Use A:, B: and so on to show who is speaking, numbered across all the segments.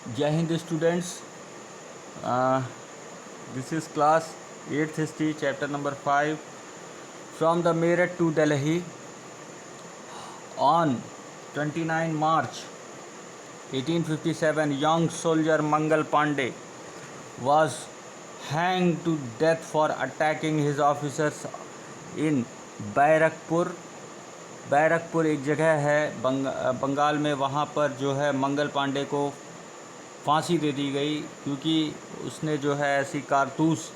A: जय हिंद students, this is class 8th history chapter number 5 from the Meerut to Delhi on 29 March 1857 young soldier Mangal Pandey was hanged to death for attacking his officers in Barrackpore एक जगह है बंगाल में। वहाँ पर जो है मंगल पांडे को फांसी दे दी गई क्योंकि उसने जो है ऐसी कारतूस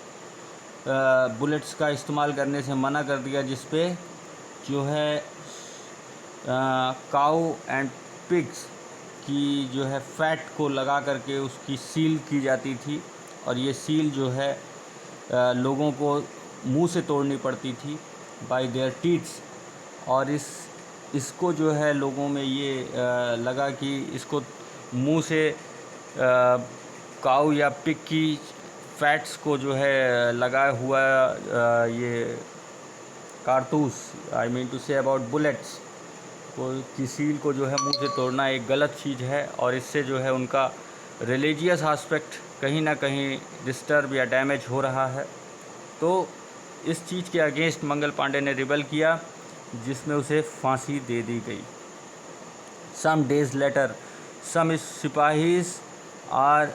A: बुलेट्स का इस्तेमाल करने से मना कर दिया जिस पे जो है काऊ एंड पिग्स की जो है फैट को लगा करके उसकी सील की जाती थी, और ये सील जो है लोगों को मुंह से तोड़नी पड़ती थी बाय देयर टीथ्स। और इसको जो है लोगों में ये लगा कि इसको मुंह से काऊ या पिग की फैट्स को जो है लगाया हुआ ये कारतूस, I mean to say about bullets को की सील को जो है मुंह से तोड़ना एक गलत चीज़ है, और इससे जो है उनका रिलीजियस आस्पेक्ट कहीं ना कहीं डिस्टर्ब या डैमेज हो रहा है। तो इस चीज़ के अगेंस्ट मंगल पांडे ने रिबल किया जिसमें उसे फांसी दे दी गई। Some days later some sipahis are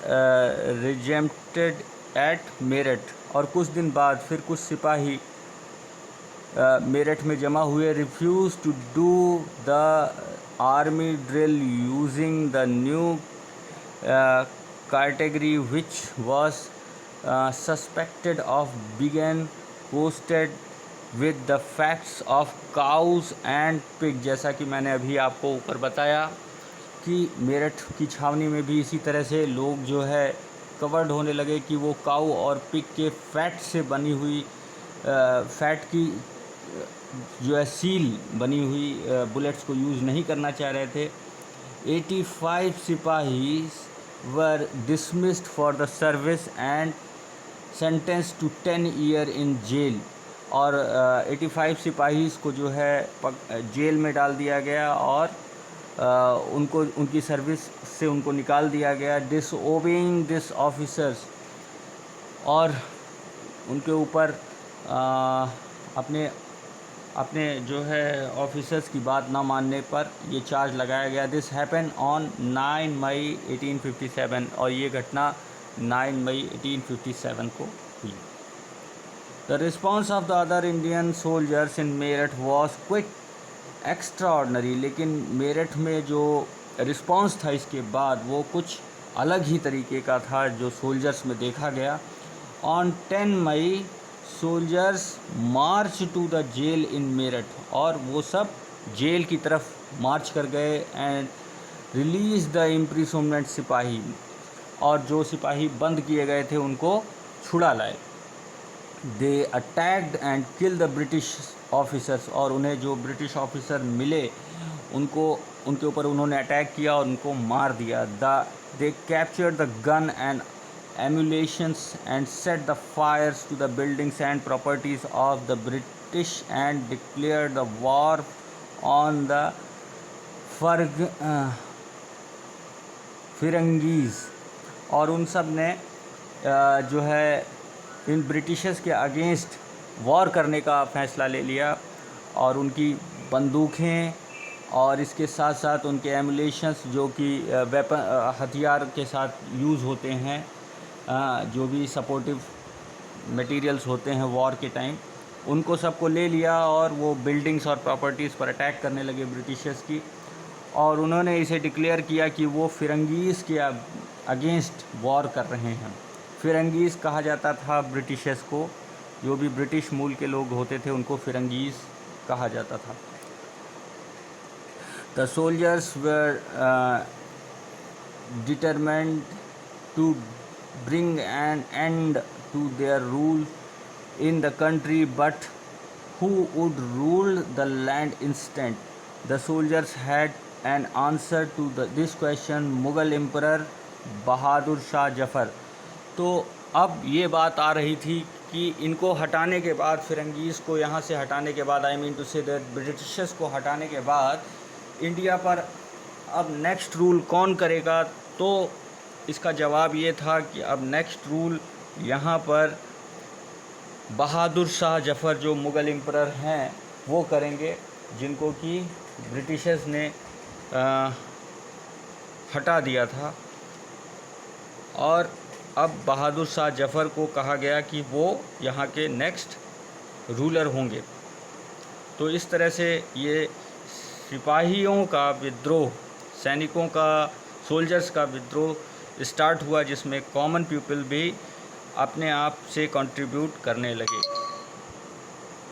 A: rejected at Meerut, और कुछ दिन बाद फिर कुछ सिपाही मेरठ में जमा हुए। Refuse to do the army drill using the new category which was suspected of being posted with the facts of cows and pig। जैसा कि मैंने अभी आपको ऊपर बताया कि मेरठ की छावनी में भी इसी तरह से लोग जो है कवर्ड होने लगे कि वो काऊ और पिग के फैट से बनी हुई फैट की जो है सील बनी हुई बुलेट्स को यूज़ नहीं करना चाह रहे थे। 85 sipahi were dismissed for the service and sentence to 10 year in jail, और 85 सिपाही को जो है जेल में डाल दिया गया और उनको उनकी सर्विस से उनको निकाल दिया गया। डिसओबिंग दिस ऑफिसर्स, और उनके ऊपर अपने जो है ऑफिसर्स की बात ना मानने पर ये चार्ज लगाया गया। दिस हैपन ऑन 9 मई 1857, और ये घटना 9 मई 1857 को हुई। The response of the other Indian soldiers in Meerut was quick extraordinary, लेकिन मेरठ में जो रिस्पॉन्स था इसके बाद वो कुछ अलग ही तरीके का था जो सोल्जर्स में देखा गया। On 10 May soldiers march to the jail in Meerut, और वो सब जेल की तरफ मार्च कर गए एंड रिलीज द इम्प्रिजनमेंट सिपाही, और जो सिपाही बंद किए गए थे उनको छुड़ा लाए। They attacked and kill the British officers, और उन्हें जो ब्रिटिश ऑफिसर मिले उनको उनके ऊपर उन्होंने अटैक किया और उनको मार दिया। दे captured the gun and ammunitions and set the fires to the buildings and properties of the British and declared the war on the फिरंगीज़, और उन सब ने जो है इन ब्रिटिशर्स के अगेंस्ट वॉर करने का फ़ैसला ले लिया, और उनकी बंदूकें और इसके साथ साथ उनके एमुलेशंस जो कि वेपन हथियार के साथ यूज़ होते हैं, जो भी सपोर्टिव मटेरियल्स होते हैं वॉर के टाइम, उनको सबको ले लिया और वो बिल्डिंग्स और प्रॉपर्टीज़ पर अटैक करने लगे ब्रिटिशर्स की। और उन्होंने इसे डिक्लेयर किया कि वो फिरंगीज़ के अगेंस्ट वॉर कर रहे हैं। फिरंगीज़ कहा जाता था ब्रिटिशर्स को, जो भी ब्रिटिश मूल के लोग होते थे उनको फिरंगीज़ कहा जाता था। The soldiers were determined to bring an end to their rule in the country, but who would rule the land instead? The soldiers had an answer to this question, Mughal Emperor Bahadur Shah Zafar. तो अब ये बात आ रही थी कि इनको हटाने के बाद, फिरंगीज़ को यहाँ से हटाने के बाद, I mean to say that Britishers को हटाने के बाद इंडिया पर अब नेक्स्ट रूल कौन करेगा। तो इसका जवाब ये था कि अब नेक्स्ट रूल यहाँ पर बहादुर शाह जफ़र जो मुग़ल एम्परर हैं वो करेंगे, जिनको कि ब्रिटिशर्स ने हटा दिया था। और अब बहादुर शाह जफ़र को कहा गया कि वो यहाँ के नेक्स्ट रूलर होंगे। तो इस तरह से ये सिपाहियों का विद्रोह, सैनिकों का, सोल्जर्स का विद्रोह स्टार्ट हुआ, जिसमें कॉमन पीपल भी अपने आप से कंट्रीब्यूट करने लगे।